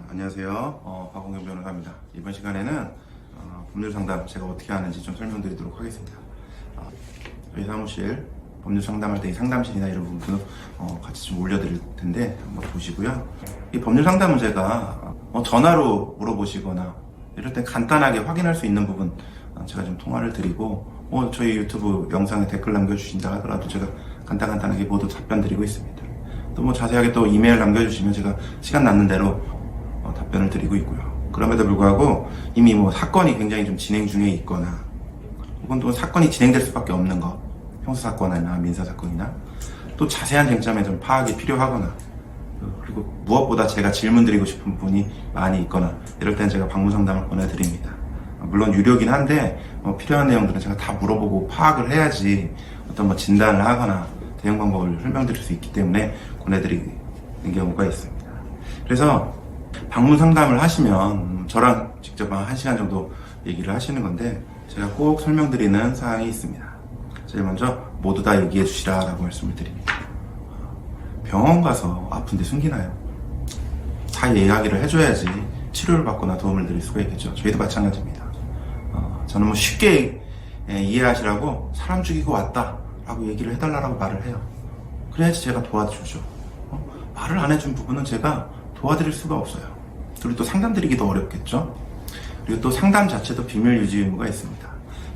안녕하세요. 박홍경 변호사입니다. 이번 시간에는 법률 상담 제가 어떻게 하는지 좀 설명드리도록 하겠습니다. 저희 사무실 법률 상담할 때 이 상담실이나 이런 부분도 같이 좀 올려드릴 텐데 한번 보시고요. 이 법률 상담은 제가 전화로 물어보시거나 이럴 때 간단하게 확인할 수 있는 부분 제가 좀 통화를 드리고 저희 유튜브 영상에 댓글 남겨주신다 하더라도 제가 간단하게 모두 답변 드리고 있습니다. 또 자세하게 또 이메일 남겨주시면 제가 시간 나는 대로 답변을 드리고 있고요. 그럼에도 불구하고 이미 사건이 굉장히 좀 진행 중에 있거나 혹은 또 사건이 진행될 수밖에 없는 것, 형사사건이나 민사사건이나 또 자세한 쟁점에 좀 파악이 필요하거나 그리고 무엇보다 제가 질문 드리고 싶은 부분이 많이 있거나 이럴 땐 제가 방문상담을 보내드립니다. 물론 유료긴 한데 필요한 내용들은 제가 다 물어보고 파악을 해야지 어떤 진단을 하거나 대응 방법을 설명드릴 수 있기 때문에 보내드리는 경우가 있습니다. 그래서 방문 상담을 하시면 저랑 직접 한 1시간 정도 얘기를 하시는 건데 제가 꼭 설명드리는 사항이 있습니다. 제일 먼저 모두 다 얘기해 주시라 라고 말씀을 드립니다. 병원 가서 아픈데 숨기나요? 다 이야기를 해줘야지 치료를 받거나 도움을 드릴 수가 있겠죠. 저희도 마찬가지입니다. 저는 쉽게 이해하시라고 사람 죽이고 왔다 라고 얘기를 해달라고 말을 해요. 그래야지 제가 도와주죠. 말을 안 해준 부분은 제가 도와드릴 수가 없어요. 그리고 또 상담드리기도 어렵겠죠. 그리고 또 상담 자체도 비밀 유지 의무가 있습니다.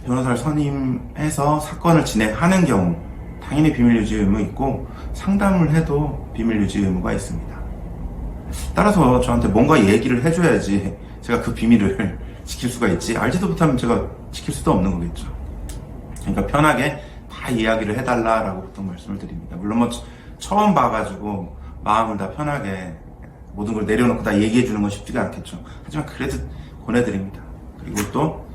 변호사를 선임해서 사건을 진행하는 경우 당연히 비밀 유지 의무 있고 상담을 해도 비밀 유지 의무가 있습니다. 따라서 저한테 뭔가 얘기를 해줘야지 제가 그 비밀을 지킬 수가 있지 알지도 못하면 제가 지킬 수도 없는 거겠죠. 그러니까 편하게 다 이야기를 해달라라고 보통 말씀을 드립니다. 물론 처음 봐가지고 마음을 다 편하게 모든 걸 내려놓고 다 얘기해주는 건 쉽지가 않겠죠. 하지만 그래도 권해드립니다. 그리고 또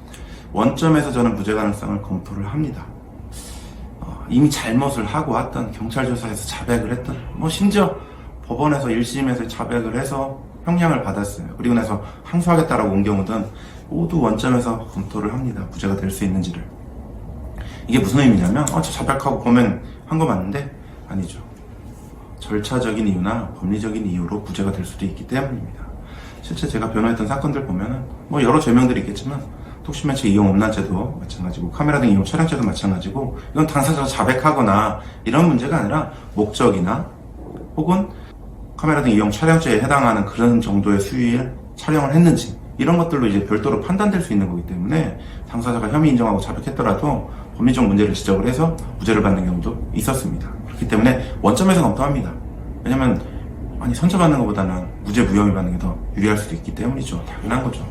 원점에서 저는 무죄 가능성을 검토를 합니다. 이미 잘못을 하고 왔던 경찰 조사에서 자백을 했던 심지어 법원에서 1심에서 자백을 해서 형량을 받았어요. 그리고 나서 항소하겠다라고 온 경우든 모두 원점에서 검토를 합니다. 무죄가 될 수 있는지를. 이게 무슨 의미냐면 저 자백하고 범행 한 거 맞는데 아니죠. 절차적인 이유나 법리적인 이유로 무죄가 될 수도 있기 때문입니다. 실제 제가 변호했던 사건들 보면은 여러 죄명들이 있겠지만 독신매체 이용 음란죄도 마찬가지고 카메라 등 이용 촬영죄도 마찬가지고 이건 당사자가 자백하거나 이런 문제가 아니라 목적이나 혹은 카메라 등 이용 촬영죄에 해당하는 그런 정도의 수위를 촬영을 했는지 이런 것들로 이제 별도로 판단될 수 있는 거기 때문에 당사자가 혐의 인정하고 자백했더라도 법리적 문제를 지적을 해서 무죄를 받는 경우도 있었습니다. 그렇기 때문에 원점에서 검토합니다. 왜냐면 선처받는 것보다는 무죄 무혐의 받는 게 더 유리할 수도 있기 때문이죠. 당연한 거죠.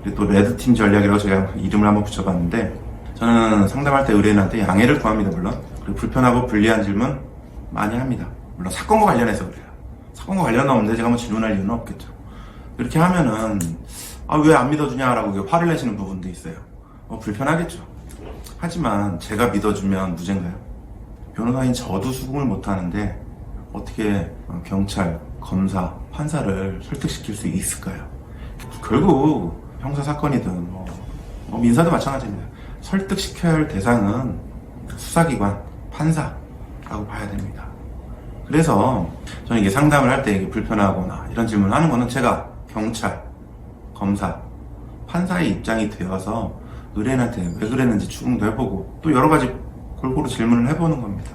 그리고 또 레드팀 전략이라고 제가 이름을 한번 붙여봤는데 저는 상담할 때 의뢰인한테 양해를 구합니다. 물론 그리고 불편하고 불리한 질문 많이 합니다. 물론 사건과 관련해서 그래요. 사건과 관련 없는데 제가 질문할 이유는 없겠죠. 이렇게 하면은 왜 안 믿어주냐라고 화를 내시는 부분도 있어요. 불편하겠죠. 하지만 제가 믿어주면 무죄인가요? 변호사인 저도 수긍을 못하는데 어떻게 경찰, 검사, 판사를 설득시킬 수 있을까요? 결국 형사사건이든 민사도 마찬가지입니다. 설득시켜야 할 대상은 수사기관, 판사라고 봐야 됩니다. 그래서 저는 이게 상담을 할 때 불편하거나 이런 질문을 하는 거는 제가 경찰, 검사, 판사의 입장이 되어서 의뢰인한테 왜 그랬는지 추궁도 해보고 또 여러 가지 골고루 질문을 해보는 겁니다.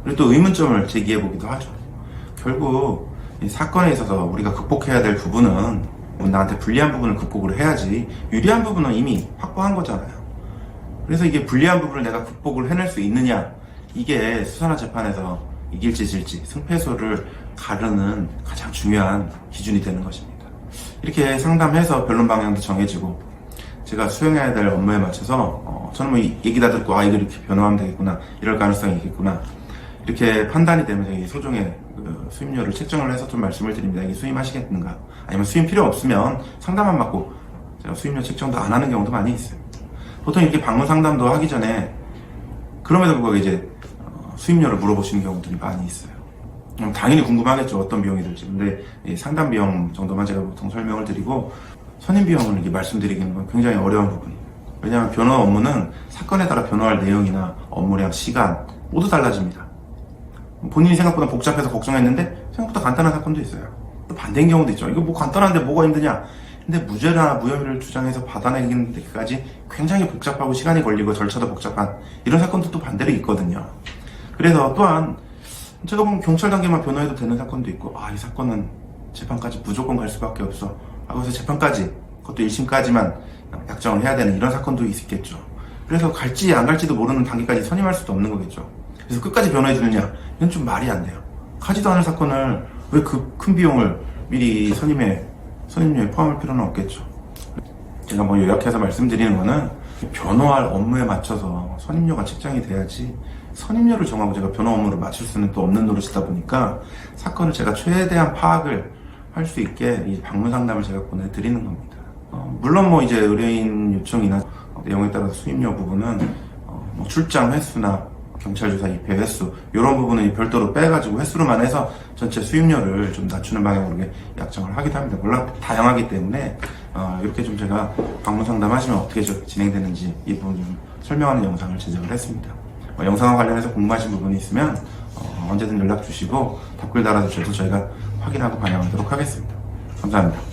그리고 또 의문점을 제기해보기도 하죠. 결국 이 사건에 있어서 우리가 극복해야 될 부분은 나한테 불리한 부분을 극복을 해야지 유리한 부분은 이미 확보한 거잖아요. 그래서 이게 불리한 부분을 내가 극복을 해낼 수 있느냐 이게 수사나 재판에서 이길지 질지 승패소를 가르는 가장 중요한 기준이 되는 것입니다. 이렇게 상담해서 변론 방향도 정해지고 제가 수행해야 될 업무에 맞춰서 저는 얘기 다 듣고 이거 이렇게 변호하면 되겠구나 이럴 가능성이 있겠구나 이렇게 판단이 되면 저희 소정의 수임료를 책정을 해서 좀 말씀을 드립니다. 이게 수임하시겠는가 아니면 수임 필요 없으면 상담만 받고 제가 수임료 책정도 안 하는 경우도 많이 있어요. 보통 이렇게 방문 상담도 하기 전에 그럼에도 불구하고 이제 수임료를 물어보시는 경우들이 많이 있어요. 당연히 궁금하겠죠. 어떤 비용이 들지. 근데 상담 비용 정도만 제가 보통 설명을 드리고 선임 비용을 이렇게 말씀드리기는 건 굉장히 어려운 부분이에요. 왜냐하면 변호 업무는 사건에 따라 변호할 내용이나 업무량, 시간 모두 달라집니다. 본인이 생각보다 복잡해서 걱정했는데 생각보다 간단한 사건도 있어요. 또 반대인 경우도 있죠. 이거 뭐 간단한데 뭐가 힘드냐? 근데 무죄나 무혐의를 주장해서 받아내기는 데까지 굉장히 복잡하고 시간이 걸리고 절차도 복잡한 이런 사건도 또 반대로 있거든요. 그래서 또한 제가 보면 경찰 단계만 변호해도 되는 사건도 있고, 이 사건은 재판까지 무조건 갈 수밖에 없어. 그래서 재판까지, 그것도 1심까지만 약정을 해야 되는 이런 사건도 있겠죠. 그래서 갈지 안 갈지도 모르는 단계까지 선임할 수도 없는 거겠죠. 그래서 끝까지 변호해 주느냐? 이건 좀 말이 안 돼요. 하지도 않을 사건을 왜 그 큰 비용을 미리 선임료에 포함할 필요는 없겠죠. 제가 뭐 요약해서 말씀드리는 거는 변호할 업무에 맞춰서 선임료가 책정이 돼야지, 선임료를 정하고 제가 변호 업무를 맞출 수는 또 없는 노릇이다 보니까 사건을 제가 최대한 파악을 할 수 있게 이 방문 상담을 제가 보내드리는 겁니다. 물론 뭐 이제 의뢰인 요청이나 내용에 따라서 수임료 부분은 뭐 출장 횟수나 경찰 조사 입회 횟수 이런 부분은 별도로 빼가지고 횟수로만 해서 전체 수임료를 좀 낮추는 방향으로 약정을 하기도 합니다. 물론 다양하기 때문에 이렇게 좀 제가 방문 상담하시면 어떻게 진행되는지 이 부분 좀 설명하는 영상을 제작을 했습니다. 영상과 관련해서 궁금하신 부분이 있으면 언제든 연락 주시고 답글 달아주셔도 저희가 확인하고 반영하도록 하겠습니다. 감사합니다.